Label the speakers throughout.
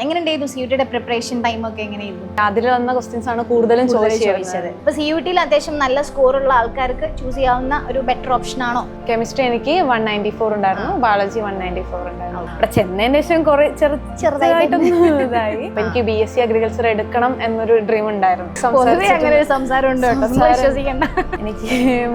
Speaker 1: എങ്ങനെയുണ്ടായിരുന്നു CUT preparation time ഒക്കെ എങ്ങനെയായിരുന്നു?
Speaker 2: അതിൽ വന്ന ക്വസ്റ്റ്യൻസ് ആണ് കൂടുതലും ചോദിച്ചത്.
Speaker 1: ഇപ്പൊ CUT അത്യാവശ്യം നല്ല സ്കോർ ഉള്ള ആൾക്കാർക്ക് ചൂസ് ചെയ്യാവുന്ന ഒരു ബെറ്റർ ഓപ്ഷൻ ആണോ?
Speaker 2: കെമിസ്ട്രി എനിക്ക് 194 ഉണ്ടായിരുന്നു, ബയോളജി 194 ഉണ്ടായിരുന്നു. ഇവിടെ ചെന്നതിന് ശേഷം കുറെ ചെറുതായിട്ടൊന്നും ഇതായി. എനിക്ക് BSc അഗ്രികൾച്ചർ എടുക്കണം എന്നൊരു ഡ്രീം ഉണ്ടായിരുന്നു.
Speaker 1: അങ്ങനെ ഒരു സംസാരം ഉണ്ട് കേട്ടോ, വിശ്വസിക്കണ്ട.
Speaker 2: എനിക്ക്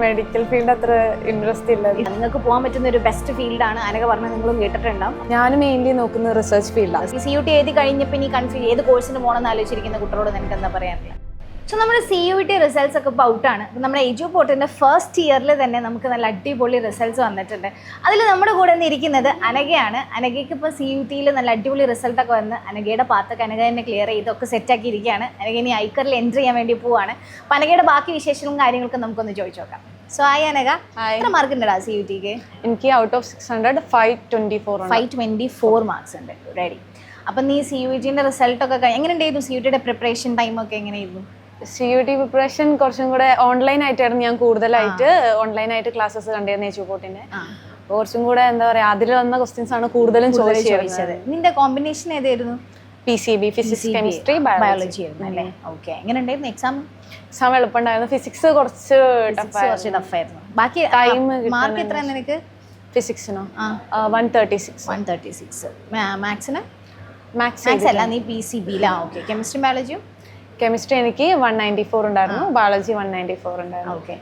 Speaker 2: മെഡിക്കൽ ഫീൽഡ് അത്ര ഇൻട്രസ്റ്റ് ഇല്ല.
Speaker 1: നിങ്ങൾക്ക് പോകാൻ പറ്റുന്ന ഒരു ബെസ്റ്റ് ഫീൽഡാണ് അനക പറഞ്ഞ, നിങ്ങളും കേട്ടിട്ടുണ്ടാവും.
Speaker 2: ഞാൻ മെയിൻലി നോക്കുന്നത് റിസർച്ച് ഫീൽഡാണ്.
Speaker 1: CUT എഴുതി കഴിഞ്ഞപ്പോൾ ഇനി കൺഫ്യൂസ് ഏത് കോഴ്സിന് പോകണമെന്ന് ആലോചിച്ചിരിക്കുന്ന കുട്ടികളോട് നിനക്ക് എന്താ പറയാറില്ല? സോ നമ്മുടെ CUT റിസൾട്ട്സ് ഒക്കെ ഇപ്പോൾ ഔട്ടാണ്. നമ്മുടെ എജുപോർട്ടിൻ്റെ ഫസ്റ്റ് ഇയറിൽ തന്നെ നമുക്ക് നല്ല അടിപൊളി റിസൾട്ട്സ് വന്നിട്ടുണ്ട്. അതിൽ നമ്മുടെ കൂടെ നിന്ന് ഇരിക്കുന്നത് അനഘയാണ്. അനഘയ്ക്ക് ഇപ്പോൾ CUTയിൽ നല്ല അടിപൊളി റിസൾട്ടൊക്കെ വന്ന് അനഘയുടെ പാത്തൊക്കെ അനഘ തന്നെ ക്ലിയർ ചെയ്തൊക്കെ സെറ്റാക്കി ഇരിക്കുകയാണ്. അനഘ ഇനി ഐക്കറിൽ എൻട്രി ചെയ്യാൻ വേണ്ടി പോവുകയാണ്. അപ്പോൾ അനഘയുടെ ബാക്കി വിശേഷങ്ങളും കാര്യങ്ങളൊക്കെ നമുക്കൊന്ന് ചോദിച്ചു നോക്കാം. സോ ഹായ് അനഘ, എത്ര മാർക്ക് ഉണ്ടടാ CUTക്ക്?
Speaker 2: എനിക്ക് ഔട്ട് ഓഫ് 600 524
Speaker 1: മാർക്സ് ഉണ്ട്. റെഡി. അപ്പം നീ CUTൻ്റെ റിസൾട്ടൊക്കെ എങ്ങനെയുണ്ടായിരുന്നു? CUTയുടെ പ്രിപ്പറേഷൻ ടൈമൊക്കെ എങ്ങനെയായിരുന്നു?
Speaker 2: CUT പ്രിപ്പറേഷൻ കുറച്ചും കൂടെ ഓൺലൈൻ ആയിട്ടായിരുന്നു. ഞാൻ കൂടുതലായിട്ട് ഓൺലൈനായിട്ട് ക്ലാസ്സസ് കണ്ടിരുന്നു എജുപോർട്ടിന്റെ. കുറച്ചും കൂടെ എന്താ പറയാ, അതിൽ വന്ന ക്വസ്റ്റ്യൻസ് ആണ് കൂടുതലും ചോദിച്ചത്.
Speaker 1: നിന്റെ കോമ്പിനേഷൻ ഏതായിരുന്നു?
Speaker 2: PCB, ഫിസിക്സ് കെമിസ്ട്രി ബയോളജി
Speaker 1: ആയിരുന്നു അല്ലേ? ഓക്കെ. എങ്ങനെയുണ്ടായിരുന്നു എക്സാം?
Speaker 2: എളുപ്പമുണ്ടായിരുന്നു. ഫിസിക്സ് കുറച്ച്
Speaker 1: ടഫായിരുന്നു. ബാക്കി ടൈം മാർക്ക് എത്ര നിനക്ക്?
Speaker 2: ഫിസിക്സിനോ 136.
Speaker 1: മാത്സിന്?
Speaker 2: മാത്സ്
Speaker 1: അല്ല, നീ PCB. ഓക്കെ. കെമിസ്ട്രി ബയോളജിയും?
Speaker 2: കെമിസ്ട്രി എനിക്ക് 194 ഉണ്ടായിരുന്നു, ബയോളജി 194 ഉണ്ടായിരുന്നു.
Speaker 1: Okay,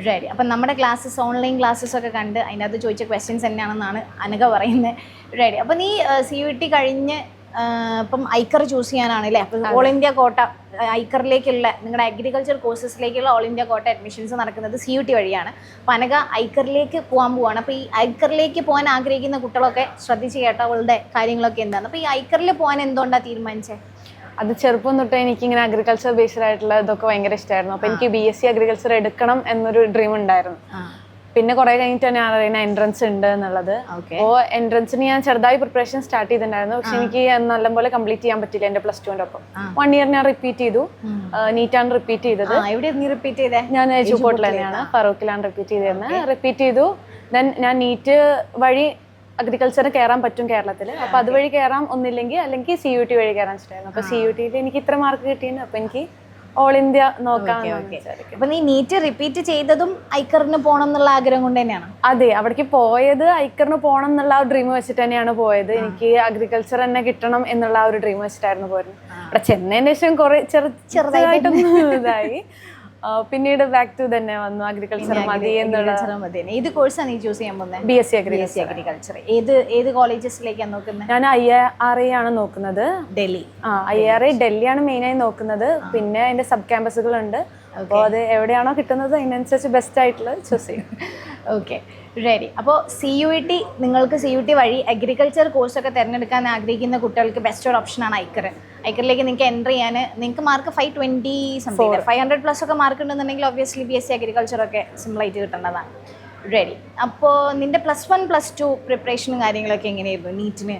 Speaker 1: ready. അപ്പം നമ്മുടെ ക്ലാസ്സസ്, ഓൺലൈൻ ക്ലാസ്സസ് ഒക്കെ കണ്ട് അതിനകത്ത് ചോദിച്ച ക്വസ്റ്റ്യൻസ് തന്നെയാണെന്നാണ് അനഘ പറയുന്നത്. റെഡി. അപ്പം നീ CUT കഴിഞ്ഞ് ഇപ്പം ഐക്കർ ചൂസ് ചെയ്യാനാണല്ലേ? അപ്പം ഓൾ ഇന്ത്യ കോട്ട ഐക്കറിലേക്കുള്ള നിങ്ങളുടെ അഗ്രികൾച്ചർ കോഴ്സസിലേക്കുള്ള ഓൾ ഇന്ത്യ കോട്ട അഡ്മിഷൻസ് നടക്കുന്നത് CUT വഴിയാണ്. അപ്പം അനഘ ഐക്കറിലേക്ക് പോകാൻ പോവാണ്. അപ്പോൾ ഈ ഐക്കറിലേക്ക് പോകാൻ ആഗ്രഹിക്കുന്ന കുട്ടികളൊക്കെ ശ്രദ്ധിച്ച് കേട്ടോ അവളുടെ കാര്യങ്ങളൊക്കെ എന്താണ്. അപ്പോൾ ഈ ഐക്കറിൽ പോകാൻ എന്തുകൊണ്ടാണ് തീരുമാനിച്ചത്?
Speaker 2: അത് ചെറുപ്പം തൊട്ട് എനിക്കിങ്ങനെ അഗ്രികൾച്ചർ ബേസ്ഡ് ആയിട്ടുള്ള ഇതൊക്കെ ഭയങ്കര ഇഷ്ടമായിരുന്നു. അപ്പോൾ എനിക്ക് BSc അഗ്രികൾച്ചർ എടുക്കണം എന്നൊരു ഡ്രീം ഉണ്ടായിരുന്നു. പിന്നെ കുറെ കഴിഞ്ഞിട്ട് ഞാൻ അറിയുന്ന എൻട്രൻസ് ഉണ്ട് എന്നുള്ളത്. അപ്പോൾ എൻട്രൻസിന് ഞാൻ ചെറുതായി പ്രിപ്പറേഷൻ സ്റ്റാർട്ട് ചെയ്തിട്ടുണ്ടായിരുന്നു. പക്ഷെ എനിക്ക് നല്ലപോലെ കംപ്ലീറ്റ് ചെയ്യാൻ പറ്റില്ല. എൻ്റെ +2 ഒപ്പം 1 ഇയർ ഞാൻ റിപ്പീറ്റ് ചെയ്തു. നീറ്റാണ് റിപ്പീറ്റ് ചെയ്തത്. ഞാൻ എജുപോർട്ടിൽ തന്നെയാണ്, ഫറൂഖിലാണ് റിപ്പീറ്റ് ചെയ്തിരുന്നത്. റിപ്പീറ്റ് ചെയ്തു. ദെൻ ഞാൻ നീറ്റ് വഴി അഗ്രികൾച്ചറിന് കയറാൻ പറ്റും കേരളത്തിൽ. അപ്പോൾ അതുവഴി കയറാം, ഒന്നില്ലെങ്കിൽ അല്ലെങ്കിൽ CUT വഴി കയറാൻ ഇഷ്ടമായിരുന്നു. അപ്പോൾ CUTയിൽ എനിക്ക് ഇത്ര മാർക്ക് കിട്ടിയിരുന്നു. അപ്പോൾ എനിക്ക് ഓൾ ഇന്ത്യ നോക്കാം.
Speaker 1: അപ്പൊ നീ നീറ്റ് റിപ്പീറ്റ് ചെയ്തതും ഐക്കറിന് പോകണം എന്നുള്ള ആഗ്രഹം കൊണ്ട് തന്നെയാണ്?
Speaker 2: അതെ, അവിടേക്ക് പോയത് ഐക്കറിന് പോകണം എന്നുള്ള ആ ഡ്രീം വെച്ചിട്ട് തന്നെയാണ് പോയത്. എനിക്ക് അഗ്രികൾച്ചർ തന്നെ കിട്ടണം എന്നുള്ള ആ ഒരു ഡ്രീം വെച്ചിട്ടായിരുന്നു പോയത്. അവിടെ ചെന്നതിന് ശേഷം കുറെ ചെറുതായിട്ടൊന്നും ഇതായി. പിന്നീട് ബാക്ക് ടു തന്നെ വന്നു, അഗ്രികൾച്ചർ മതി എന്നുള്ള.
Speaker 1: ഏത് കോഴ്സാണ് നീ ചൂസ് ചെയ്യാൻ പോകുന്നത്?
Speaker 2: BSc agriculture.
Speaker 1: ഏത് കോളേജസിലേക്കാണ് നോക്കുന്നത്?
Speaker 2: ഞാൻ IRA ആണ് നോക്കുന്നത്,
Speaker 1: ഡൽഹി.
Speaker 2: IRA ഡൽഹിയാണ് മെയിനായി നോക്കുന്നത്. പിന്നെ അതിന്റെ സബ് ക്യാമ്പസുകളുണ്ട്. അപ്പോൾ അത് എവിടെയാണോ കിട്ടുന്നത് അതിനനുസരിച്ച് ബെസ്റ്റ് ആയിട്ടുള്ളത് ചൂസ് ചെയ്യും.
Speaker 1: Okay, ready. അപ്പോൾ നിങ്ങൾക്ക് CUT വഴി അഗ്രികൾച്ചർ കോഴ്സൊക്കെ തിരഞ്ഞെടുക്കാൻ ആഗ്രഹിക്കുന്ന കുട്ടികൾക്ക് ബെസ്റ്റ് ഒരു ഓപ്ഷനാണ് ഐക്കർ. ഐക്കറിലേക്ക് നിങ്ങൾക്ക് എൻ്റർ ചെയ്യാൻ നിങ്ങൾക്ക് മാർക്ക് 520 സംതിങ് 500+ ഒക്കെ മാർക്ക് ഉണ്ടെന്നുണ്ടെങ്കിൽ ഒബ്വിയസ്ലി BSc അഗ്രികൾച്ചറൊക്കെ സിമ്പിളായിട്ട് കിട്ടേണ്ടതാണ്. റെഡി. അപ്പോൾ നിന്റെ +1 +2 പ്രിപ്പറേഷനും കാര്യങ്ങളൊക്കെ എങ്ങനെയായിരുന്നു നീറ്റിന്?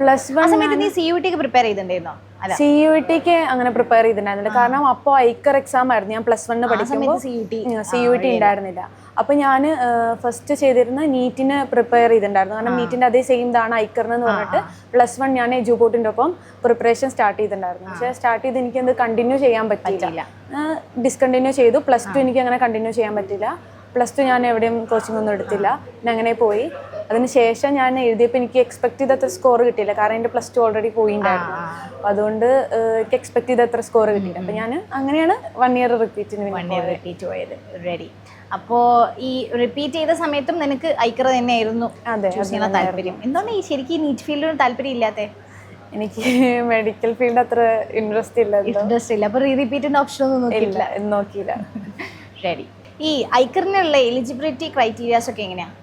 Speaker 2: +1
Speaker 1: സമയത്ത് നീ CUTക്ക് പ്രിപ്പയർ ചെയ്തിട്ടുണ്ടായിരുന്നോ?
Speaker 2: CUTക്ക് അങ്ങനെ പ്രിപ്പയർ ചെയ്തിട്ടുണ്ടായിരുന്നില്ല. കാരണം അപ്പോൾ ഐക്കർ എക്സാം ആയിരുന്നു. ഞാൻ +1 പഠിക്കുമ്പോൾ CUT ഉണ്ടായിരുന്നില്ല. അപ്പോൾ ഞാൻ ഫസ്റ്റ് ചെയ്തിരുന്ന നീറ്റിന് പ്രിപ്പയർ ചെയ്തിട്ടുണ്ടായിരുന്നു. കാരണം നീറ്റിൻ്റെ അതേ സെയിം ഇതാണ് ഐക്കറിന് എന്ന് പറഞ്ഞിട്ട് +1 ഞാൻ എജുപോർട്ടിൻ്റെ ഒപ്പം പ്രിപ്പറേഷൻ സ്റ്റാർട്ട് ചെയ്തിട്ടുണ്ടായിരുന്നു. പക്ഷേ സ്റ്റാർട്ട് ചെയ്ത് എനിക്ക് അത് കണ്ടിന്യൂ ചെയ്യാൻ പറ്റിയില്ല, ഡിസ്കണ്ടിന്യൂ ചെയ്തു. +2 എനിക്ക് അങ്ങനെ കണ്ടിന്യൂ ചെയ്യാൻ പറ്റില്ല. +2 ഞാൻ എവിടെയും കോച്ചിങ് ഒന്നും എടുത്തില്ല, പിന്നെ അങ്ങനെ പോയി. അതിനുശേഷം ഞാൻ എഴുതിയപ്പോൾ എനിക്ക് എക്സ്പെക്ട് ചെയ്തത്ര സ്കോർ കിട്ടിയില്ല. കാരണം എൻ്റെ +2 ഓൾറെഡി പോയിട്ടുണ്ടായിരുന്നു. അപ്പം അതുകൊണ്ട് എനിക്ക് എക്സ്പെക്ട് ചെയ്തത്ര സ്കോർ കിട്ടിയില്ല. അപ്പം ഞാൻ അങ്ങനെയാണ് 1 ഇയർ റിപ്പീറ്റ്
Speaker 1: പോയത്. റെഡി. അപ്പോൾ ഈ റിപ്പീറ്റ് ചെയ്ത സമയത്തും നിനക്ക് ഐക്കർ തന്നെയായിരുന്നു താല്പര്യം? എന്താണ് ഈ ശരിക്കും നീറ്റ് ഫീൽഡിന് താല്പര്യം ഇല്ലാത്തത്?
Speaker 2: എനിക്ക് മെഡിക്കൽ ഫീൽഡ് അത്ര ഇൻട്രസ്റ്റ് ഇല്ല.
Speaker 1: അപ്പോൾ റിപ്പീറ്റിൻ്റെ ഓപ്ഷൻ ഒന്നും
Speaker 2: നോക്കിയില്ല.
Speaker 1: റെഡി. ഈ ഐക്കറിനുള്ള എലിജിബിലിറ്റി ക്രൈറ്റീരിയാസ് ഒക്കെ എങ്ങനെയാണ്?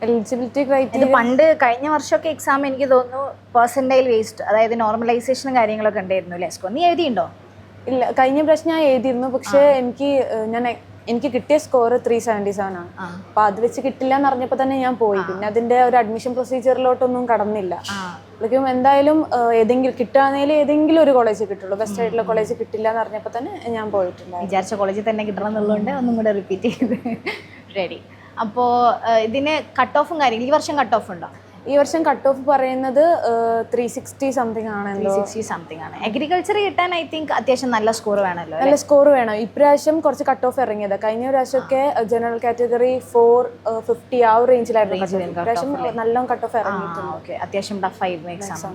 Speaker 2: എലിജിബിലിറ്റി ക്രൈറ്റീരിയ
Speaker 1: പണ്ട് കഴിഞ്ഞ വർഷമൊക്കെ എക്സാം എനിക്ക് തോന്നുന്നു പെർസെൻറ്റൈൽ വേസ്റ്റ്, അതായത് നോർമലൈസേഷനും കാര്യങ്ങളൊക്കെ ഉണ്ടായിരുന്നു അല്ലേ? നീ എഴുതിയിട്ടുണ്ടോ?
Speaker 2: ഇല്ല, കഴിഞ്ഞ പ്രാവശ്യം ഞാൻ എഴുതിയിരുന്നു. പക്ഷേ എനിക്ക് കിട്ടിയ സ്കോർ 377 ആണ്. അപ്പൊ അത് വെച്ച് കിട്ടില്ല എന്ന് അറിഞ്ഞപ്പോൾ തന്നെ ഞാൻ പോയി. പിന്നെ അതിന്റെ ഒരു അഡ്മിഷൻ പ്രൊസീജിയറിലോട്ടൊന്നും കടന്നില്ല. അപ്പോഴേക്കും എന്തായാലും കിട്ടുകയാണെങ്കിൽ ഏതെങ്കിലും ഒരു കോളേജ് കിട്ടുള്ളൂ, ബെസ്റ്റ് ആയിട്ടുള്ള കോളേജ് കിട്ടില്ല എന്ന് അറിഞ്ഞപ്പോൾ തന്നെ ഞാൻ പോയിട്ടുണ്ട്.
Speaker 1: വിചാരിച്ച കോളേജിൽ തന്നെ കിട്ടണം എന്നുള്ളതുകൊണ്ട് ഒന്നും കൂടെ റിപ്പീറ്റ് ചെയ്ത്. റെഡി. അപ്പോൾ ഇതിന് കട്ട് ഓഫും കാര്യങ്ങളും ഈ വർഷം കട്ട് ഓഫ് ഉണ്ടോ?
Speaker 2: ഈ വർഷം കട്ട് ഓഫ് പറയുന്നത് 360 സംതിങ് ആണ്.
Speaker 1: 360 സംതിങ് ആണ്. അഗ്രികൾച്ചർ കിട്ടാൻ ഐ തിങ്ക് അത്യാവശ്യം നല്ല സ്കോർ വേണമല്ലോ.
Speaker 2: നല്ല സ്കോർ വേണം. ഇപ്രാവശ്യം കുറച്ച് കട്ട് ഓഫ് ഇറങ്ങിയത്. കഴിഞ്ഞ പ്രാവശ്യമൊക്കെ ജനറൽ കാറ്റഗറി 450 ആ ഒരു റേഞ്ചിലായിരുന്നു. ഇപ്രാവശ്യം നല്ല കട്ട് ഓഫ് ഇറങ്ങിയിട്ടുണ്ട്.
Speaker 1: അത്യാവശ്യം ടഫായിരുന്നു എക്സാം.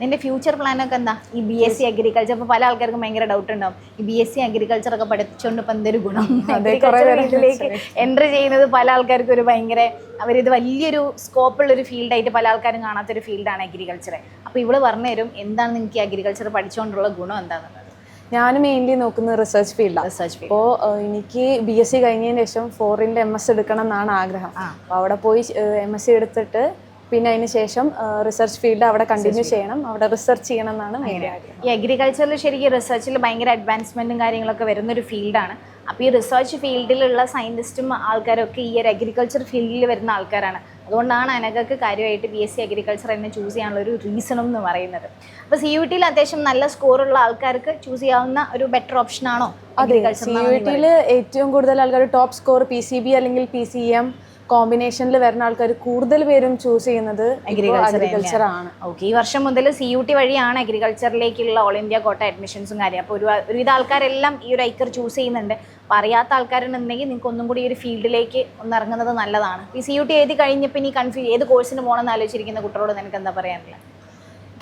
Speaker 1: നിന്റെ ഫ്യൂച്ചർ പ്ലാൻ ഒക്കെ എന്താ? ഈ BSc അഗ്രികൾച്ചർ ഇപ്പോൾ പല ആൾക്കാർക്കും ഭയങ്കര ഡൗട്ട് ഉണ്ടാവും. ഈ BSc അഗ്രികൾച്ചർ ഒക്കെ പഠിച്ചുകൊണ്ട് ഇപ്പം എന്തൊരു ഗുണം? ഫീൽഡിലേക്ക് എൻട്രി ചെയ്യുന്നത് പല ആൾക്കാർക്കും ഒരു ഭയങ്കര അവരിത് വലിയൊരു സ്കോപ്പുള്ളൊരു ഫീൽഡായിട്ട് പല ആൾക്കാരും കാണാത്തൊരു ഫീൽഡാണ് അഗ്രികൾച്ചർ. അപ്പോൾ ഇവള് പറഞ്ഞു തരും എന്താണ് നിങ്ങൾക്ക് അഗ്രികൾച്ചർ പഠിച്ചുകൊണ്ടുള്ള ഗുണം എന്താണെന്നുള്ളത്.
Speaker 2: ഞാൻ മെയിൻലി നോക്കുന്നത് റിസർച്ച് ഫീൽഡാണ്. അപ്പോൾ എനിക്ക് BSc കഴിഞ്ഞതിന് ശേഷം ഫോറിൻ്റെ MS എടുക്കണം എന്നാണ് ആഗ്രഹം. അപ്പോൾ അവിടെ പോയി MSc എടുത്തിട്ട് പിന്നെ അതിന് ശേഷം റിസർച്ച് ഫീൽഡ് അവിടെ കണ്ടിന്യൂ ചെയ്യണം, അവിടെ റിസർച്ച് ചെയ്യണം എന്നാണ് മെയിൻ ആഗ്രഹം.
Speaker 1: ഈ അഗ്രികൾച്ചറിൽ ശരിക്കും റിസർച്ചിൽ ഭയങ്കര അഡ്വാൻസ്മെൻറ്റും കാര്യങ്ങളൊക്കെ വരുന്നൊരു ഫീൽഡാണ്. അപ്പോൾ ഈ റിസർച്ച് ഫീൽഡിലുള്ള സയൻറ്റിസ്റ്റും ആൾക്കാരൊക്കെ ഈ ഒരു അഗ്രികൾച്ചർ ഫീൽഡിൽ വരുന്ന ആൾക്കാരാണ്. അതുകൊണ്ടാണ് അനഘക്ക് കാര്യമായിട്ട് BSc അഗ്രികൾച്ചർ തന്നെ ചൂസ് ചെയ്യാനുള്ള ഒരു റീസണും എന്ന് പറയുന്നത്. അപ്പോൾ CUT-യിൽ അത്യാവശ്യം നല്ല സ്കോറുള്ള ആൾക്കാർക്ക് ചൂസ് ചെയ്യാവുന്ന ഒരു ബെറ്റർ ഓപ്ഷൻ ആണോ അഗ്രികൾച്ചർ?
Speaker 2: CUT-യിൽ ഏറ്റവും കൂടുതൽ ആൾക്കാർ ടോപ്പ് സ്കോർ PCB അല്ലെങ്കിൽ PCM കോമ്പിനേഷനിൽ വരുന്ന ആൾക്കാർ കൂടുതൽ പേരും ചൂസ് ചെയ്യുന്നത് അഗ്രികൾച്ചർ ആണ്.
Speaker 1: ഓക്കെ, ഈ വർഷം മുതൽ CUT വഴിയാണ് അഗ്രികൾച്ചറിലേക്കുള്ള ഓൾ ഇന്ത്യ കോട്ട അഡ്മിഷൻസും കാര്യം. അപ്പോൾ ഒരുവിധ ആൾക്കാരെല്ലാം ഈ ഒരു ഐക്കർ ചൂസ് ചെയ്യുന്നുണ്ട്. അപ്പോൾ അറിയാത്ത ആൾക്കാരുണ്ടെങ്കിൽ നിങ്ങൾക്ക് ഒന്നും കൂടി ഈ ഒരു ഫീൽഡിലേക്ക് ഒന്ന് ഇറങ്ങുന്നത് നല്ലതാണ്. ഈ CUT എഴുതി കഴിഞ്ഞപ്പോൾ ഇനി ഏത് കോഴ്സിന് പോകണമെന്ന് ആലോചിച്ചിരിക്കുന്ന കുട്ടികളോട് നിനക്ക് എന്താ പറയാനുള്ളത്?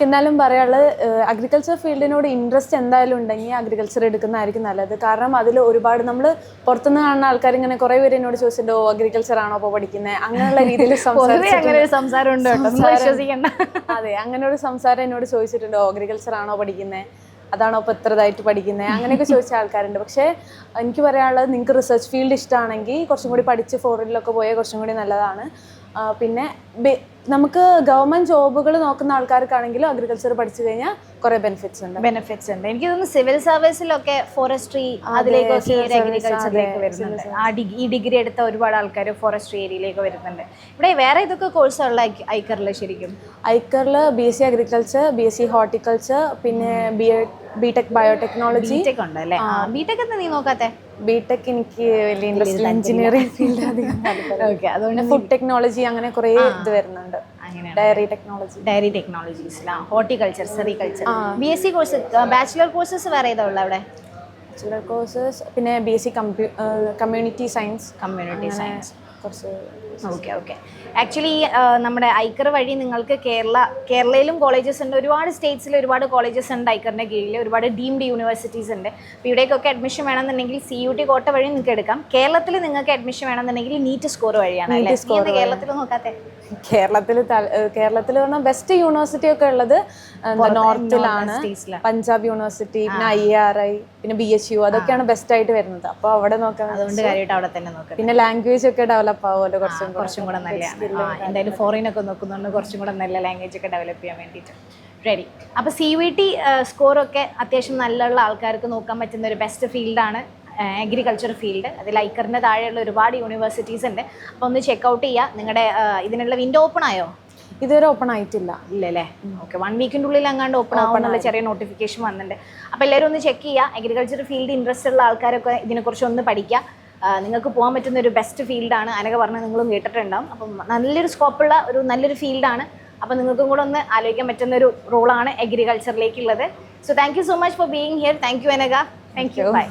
Speaker 2: എന്നാലും പറയാനുള്ളത് അഗ്രികൾച്ചർ ഫീൽഡിനോട് ഇൻട്രസ്റ്റ് എന്തായാലും ഉണ്ടെങ്കിൽ അഗ്രികൾച്ചർ എടുക്കുന്നതായിരിക്കും നല്ലത്. കാരണം അതിൽ ഒരുപാട് നമ്മൾ പുറത്തുനിന്ന് കാണുന്ന ആൾക്കാർ ഇങ്ങനെ കുറേ പേര് എന്നോട് ചോദിച്ചിട്ടുണ്ടോ അഗ്രികൾച്ചർ ആണോ അപ്പോൾ പഠിക്കുന്നത് അങ്ങനെയുള്ള രീതിയിൽ
Speaker 1: സംസാരമുണ്ട്.
Speaker 2: അതെ, അങ്ങനെ ഒരു സംസാരം എന്നോട് ചോദിച്ചിട്ടുണ്ടോ അഗ്രികൾച്ചർ ആണോ പഠിക്കുന്നത്, അതാണോ ഇപ്പോൾ എത്ര ഇതായിട്ട് പഠിക്കുന്നത്, അങ്ങനെയൊക്കെ ചോദിച്ച ആൾക്കാരുണ്ട്. പക്ഷേ എനിക്ക് പറയാനുള്ളത് നിങ്ങൾക്ക് റിസർച്ച് ഫീൽഡ് ഇഷ്ടമാണെങ്കിൽ കുറച്ചും കൂടി പഠിച്ച് ഫോറിനിലൊക്കെ പോയാൽ കുറച്ചും കൂടി നല്ലതാണ്. പിന്നെ നമുക്ക് ഗവൺമെൻറ് ജോബുകൾ നോക്കുന്ന ആൾക്കാർക്കാണെങ്കിലും അഗ്രികൾച്ചർ പഠിച്ചു കഴിഞ്ഞാൽ കുറേ ബെനിഫിറ്റ്സ് ഉണ്ട്.
Speaker 1: എനിക്ക് തോന്നുന്നു സിവിൽ സർവീസിലൊക്കെ ഫോറസ്ട്രി അതിലേക്കൊക്കെ അഗ്രികൾച്ചറിലേക്ക് വരുന്നുണ്ട്. ഈ ഡിഗ്രി എടുത്ത ഒരുപാട് ആൾക്കാർ ഫോറസ്ട്രി ഏരിയയിലേക്ക് വരുന്നുണ്ട്. ഇവിടെ വേറെ ഇതൊക്കെ കോഴ്സുള്ള ഐക്കറിൽ ശരിക്കും
Speaker 2: ഐക്കറിൽ BSc അഗ്രികൾച്ചർ, BSc ഹോർട്ടിക്കൾച്ചർ, പിന്നെ BTech ബയോടെക്നോളജി
Speaker 1: ഉണ്ട് അല്ലേ? BTech എന്താ നീ നോക്കാത്തെ?
Speaker 2: BTech എനിക്ക് വലിയ ഇൻട്രസ്റ്റ് എഞ്ചിനീയറിംഗ് ഫീൽഡ് അധികം. അതുകൊണ്ട് ഫുഡ് ടെക്നോളജി അങ്ങനെ കുറേ ഇത് വരുന്നുണ്ട്. Dairy technologies,
Speaker 1: horticulture, sericulture. BSc course, bachelor courses വേറെ ഏതാ ഉള്ളത് അവിടെ?
Speaker 2: ബാച്ചിലർ കോഴ്സസ് പിന്നെ BSc കമ്മ്യൂണിറ്റി സയൻസ് കുറച്ച്.
Speaker 1: ഓക്കെ. ആക്ച്വലി നമ്മുടെ ഐക്കർ വഴി നിങ്ങൾക്ക് കേരളയിലും കോളേജസ് ഉണ്ട്, ഒരുപാട് സ്റ്റേറ്റ്സിൽ ഒരുപാട് കോളേജസ് ഉണ്ട് ഐക്കറിൻ്റെ കീഴിൽ, ഒരുപാട് ഡീംഡ് യൂണിവേഴ്സിറ്റീസ് ഉണ്ട്. അപ്പോൾ ഇവിടേക്കൊക്കെ അഡ്മിഷൻ വേണമെന്നുണ്ടെങ്കിൽ CUT കോട്ട വഴി നിങ്ങൾക്ക് എടുക്കാം. കേരളത്തിൽ നിങ്ങൾക്ക് അഡ്മിഷൻ വേണമെന്നുണ്ടെങ്കിൽ നീറ്റ് സ്കോർ വഴിയാണ്. കേരളത്തിൽ നോക്കാത്തെ?
Speaker 2: കേരളത്തിൽ പറഞ്ഞാൽ ബെസ്റ്റ് യൂണിവേഴ്സിറ്റി ഒക്കെ ഉള്ളത് നോർത്തിലാണ്. പഞ്ചാബ് യൂണിവേഴ്സിറ്റി, പിന്നെ IRI, പിന്നെ BSU, അതൊക്കെയാണ് ബെസ്റ്റ് ആയിട്ട് വരുന്നത്. അപ്പോൾ അവിടെ നോക്കാം.
Speaker 1: അതുകൊണ്ട് കാര്യമായിട്ട് അവിടെ തന്നെ നോക്കാം.
Speaker 2: പിന്നെ ലാംഗ്വേജ് ഒക്കെ ഡെവലപ്പ് ആവുമല്ലോ
Speaker 1: കുറച്ചും കൂടെ നല്ലതാണ്. എന്തായാലും ഫോറിനൊക്കെ നോക്കുന്നുണ്ട് കുറച്ചും കൂടെ നല്ല ലാംഗ്വേജ് ഒക്കെ ഡെവലപ്പ് ചെയ്യാൻ വേണ്ടിയിട്ട് റെഡി. അപ്പോൾ CUT സ്കോറൊക്കെ അത്യാവശ്യം നല്ലുള്ള ആൾക്കാർക്ക് നോക്കാൻ പറ്റുന്ന ഒരു ബെസ്റ്റ് ഫീൽഡാണ് അഗ്രികൾച്ചർ ഫീൽഡ്. അതിൽ ഐക്കറിൻ്റെ താഴെയുള്ള ഒരുപാട് യൂണിവേഴ്സിറ്റീസ് ഉണ്ട്. അപ്പോൾ ഒന്ന് ചെക്കൗട്ട് ചെയ്യുക. നിങ്ങളുടെ ഇതിനുള്ള വിൻഡോ ഓപ്പൺ ആയോ?
Speaker 2: ഇതുവരെ ഓപ്പൺ ആയിട്ടില്ല.
Speaker 1: ഇല്ലല്ലേ? ഓക്കെ, 1 വീക്കിൻ്റെ ഉള്ളിൽ അങ്ങാണ്ട് ഓപ്പൺ ആവുന്നുള്ള ചെറിയ നോട്ടിഫിക്കേഷൻ വന്നിട്ടുണ്ട്. അപ്പോൾ എല്ലാവരും ഒന്ന് ചെക്ക് ചെയ്യുക. അഗ്രികൾച്ചർ ഫീൽഡ് ഇൻട്രസ്റ്റ് ഉള്ള ആൾക്കാരൊക്കെ ഇതിനെക്കുറിച്ച് ഒന്ന് പഠിക്കുക. നിങ്ങൾക്ക് പോകാൻ പറ്റുന്ന ഒരു ബെസ്റ്റ് ഫീൽഡാണ്. അനഘ പറഞ്ഞാൽ നിങ്ങളും കേട്ടിട്ടുണ്ടാവും. അപ്പം നല്ലൊരു സ്കോപ്പുള്ള ഒരു നല്ലൊരു ഫീൽഡാണ്. അപ്പോൾ നിങ്ങൾക്കും കൂടെ ഒന്ന് ആലോചിക്കാൻ പറ്റുന്ന ഒരു റോളാണ് അഗ്രികൾച്ചറിലേക്കുള്ളത്. So thank you so much for being here. Thank you Anagha. Thank you. By.